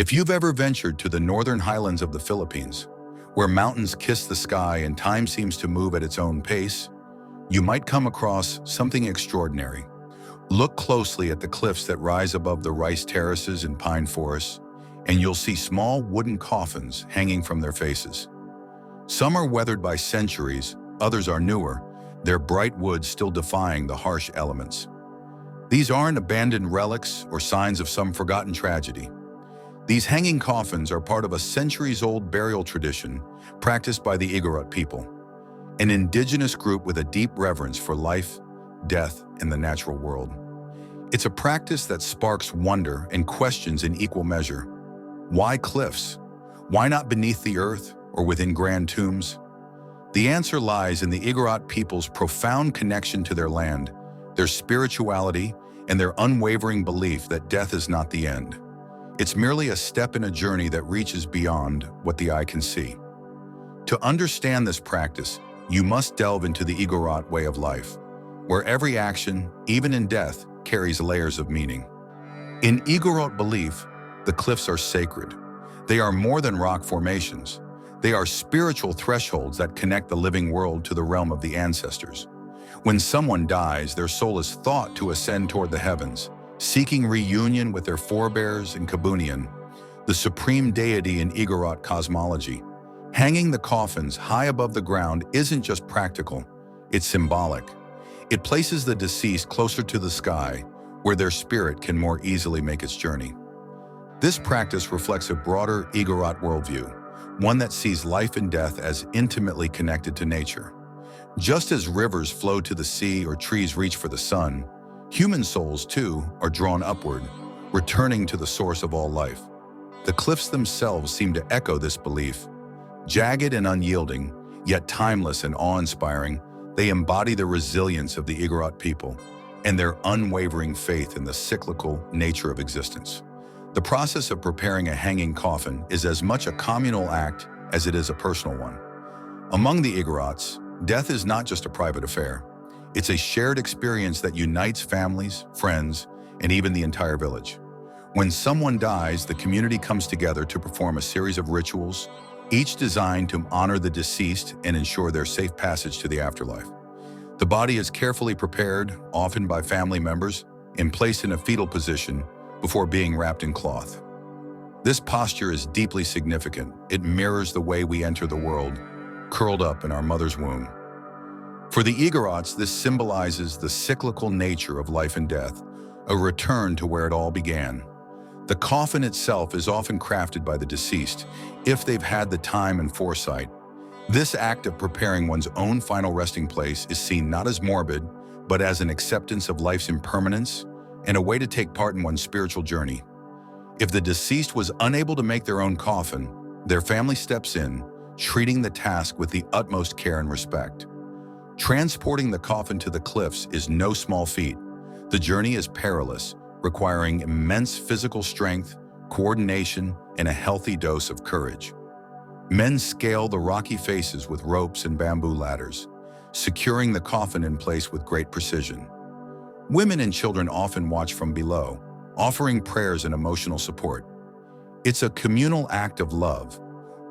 If you've ever ventured to the northern highlands of the Philippines, where mountains kiss the sky and time seems to move at its own pace, you might come across something extraordinary. Look closely at the cliffs that rise above the rice terraces and pine forests, and you'll see small wooden coffins hanging from their faces. Some are weathered by centuries, others are newer, their bright wood still defying the harsh elements. These aren't abandoned relics or signs of some forgotten tragedy. These hanging coffins are part of a centuries-old burial tradition practiced by the Igorot people, an indigenous group with a deep reverence for life, death, and the natural world. It's a practice that sparks wonder and questions in equal measure. Why cliffs? Why not beneath the earth or within grand tombs? The answer lies in the Igorot people's profound connection to their land, their spirituality, and their unwavering belief that death is not the end. It's merely a step in a journey that reaches beyond what the eye can see. To understand this practice, you must delve into the Igorot way of life, where every action, even in death, carries layers of meaning. In Igorot belief, the cliffs are sacred. They are more than rock formations. They are spiritual thresholds that connect the living world to the realm of the ancestors. When someone dies, their soul is thought to ascend toward the heavens, seeking reunion with their forebears and communal, the supreme deity in Igorot cosmology. Hanging the coffins high above the ground isn't just practical, it's symbolic. It places the deceased closer to the sky, where their spirit can more easily make its journey. This practice reflects a broader Igorot worldview, one that sees life and death as intimately connected to nature. Just as rivers flow to the sea or trees reach for the sun, human souls, too, are drawn upward, returning to the source of all life. The cliffs themselves seem to echo this belief. Jagged and unyielding, yet timeless and awe-inspiring, they embody the resilience of the Igorot people and their unwavering faith in the cyclical nature of existence. The process of preparing a hanging coffin is as much a communal act as it is a personal one. Among the Igorots, death is not just a private affair. It's a shared experience that unites families, friends, and even the entire village. When someone dies, the community comes together to perform a series of rituals, each designed to honor the deceased and ensure their safe passage to the afterlife. The body is carefully prepared, often by family members, and placed in a fetal position before being wrapped in cloth. This posture is deeply significant. It mirrors the way we enter the world, curled up in our mother's womb. For the Igorots, this symbolizes the cyclical nature of life and death, a return to where it all began. The coffin itself is often crafted by the deceased, if they've had the time and foresight. This act of preparing one's own final resting place is seen not as morbid, but as an acceptance of life's impermanence and a way to take part in one's spiritual journey. If the deceased was unable to make their own coffin, their family steps in, treating the task with the utmost care and respect. Transporting the coffin to the cliffs is no small feat. The journey is perilous, requiring immense physical strength, coordination, and a healthy dose of courage. Men scale the rocky faces with ropes and bamboo ladders, securing the coffin in place with great precision. Women and children often watch from below, offering prayers and emotional support. It's a communal act of love,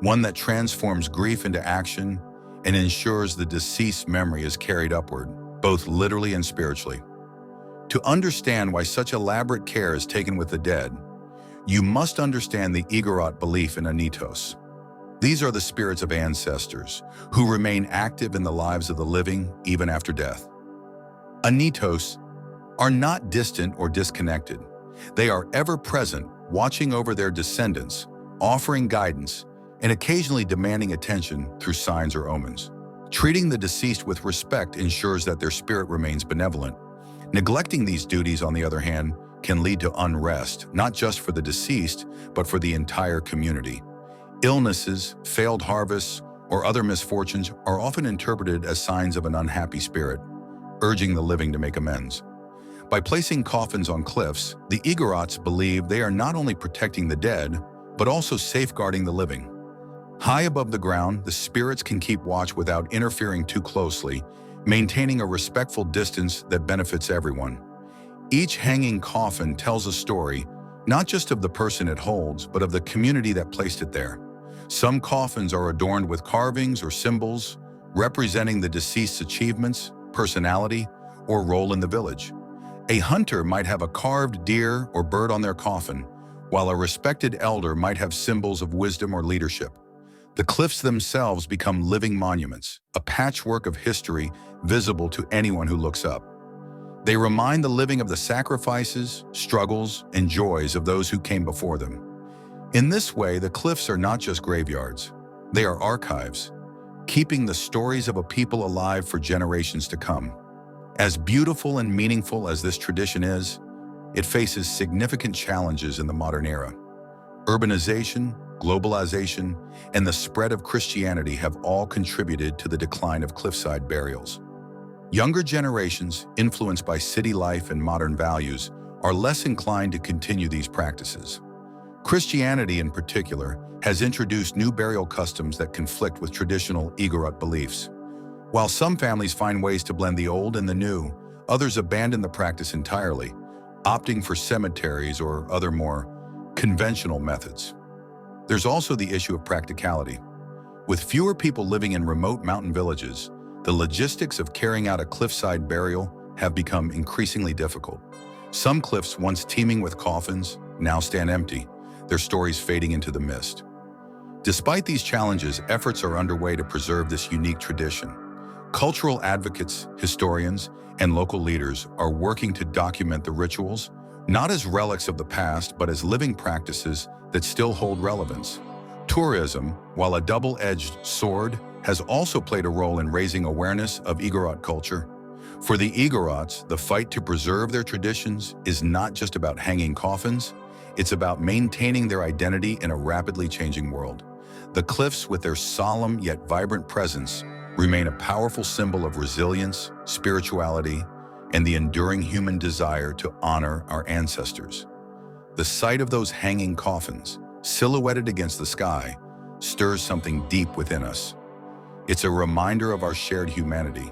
one that transforms grief into action and ensures the deceased's memory is carried upward, both literally and spiritually. To understand why such elaborate care is taken with the dead, you must understand the Igorot belief in anitos. These are the spirits of ancestors who remain active in the lives of the living even after death. Anitos are not distant or disconnected. They are ever present, watching over their descendants, offering guidance, and occasionally demanding attention through signs or omens. Treating the deceased with respect ensures that their spirit remains benevolent. Neglecting these duties, on the other hand, can lead to unrest, not just for the deceased, but for the entire community. Illnesses, failed harvests, or other misfortunes are often interpreted as signs of an unhappy spirit, urging the living to make amends. By placing coffins on cliffs, the Igorots believe they are not only protecting the dead, but also safeguarding the living. High above the ground, the spirits can keep watch without interfering too closely, maintaining a respectful distance that benefits everyone. Each hanging coffin tells a story, not just of the person it holds, but of the community that placed it there. Some coffins are adorned with carvings or symbols representing the deceased's achievements, personality, or role in the village. A hunter might have a carved deer or bird on their coffin, while a respected elder might have symbols of wisdom or leadership. The cliffs themselves become living monuments, a patchwork of history visible to anyone who looks up. They remind the living of the sacrifices, struggles, and joys of those who came before them. In this way, the cliffs are not just graveyards. They are archives, keeping the stories of a people alive for generations to come. As beautiful and meaningful as this tradition is, it faces significant challenges in the modern era. Urbanization, globalization, and the spread of Christianity have all contributed to the decline of cliffside burials. Younger generations, influenced by city life and modern values, are less inclined to continue these practices. Christianity, in particular, has introduced new burial customs that conflict with traditional Igorot beliefs. While some families find ways to blend the old and the new, others abandon the practice entirely, opting for cemeteries or other more conventional methods. There's also the issue of practicality. With fewer people living in remote mountain villages, the logistics of carrying out a cliffside burial have become increasingly difficult. Some cliffs, once teeming with coffins, now stand empty, their stories fading into the mist. Despite these challenges, efforts are underway to preserve this unique tradition. Cultural advocates, historians, and local leaders are working to document the rituals, not as relics of the past, but as living practices that still hold relevance. Tourism, while a double-edged sword, has also played a role in raising awareness of Igorot culture. For the Igorots, the fight to preserve their traditions is not just about hanging coffins, it's about maintaining their identity in a rapidly changing world. The cliffs, with their solemn yet vibrant presence, remain a powerful symbol of resilience, spirituality, and the enduring human desire to honor our ancestors. The sight of those hanging coffins, silhouetted against the sky, stirs something deep within us. It's a reminder of our shared humanity,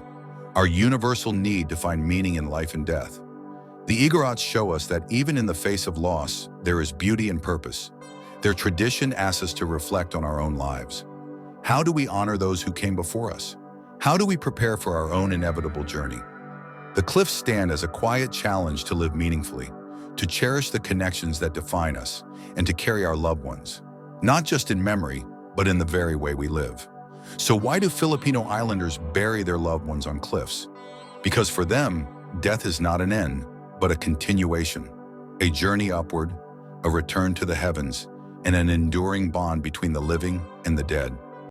our universal need to find meaning in life and death. The Igorots show us that even in the face of loss, there is beauty and purpose. Their tradition asks us to reflect on our own lives. How do we honor those who came before us? How do we prepare for our own inevitable journey? The cliffs stand as a quiet challenge to live meaningfully, to cherish the connections that define us, and to carry our loved ones, not just in memory, but in the very way we live. So why do Filipino islanders bury their loved ones on cliffs? Because for them, death is not an end, but a continuation, a journey upward, a return to the heavens, and an enduring bond between the living and the dead.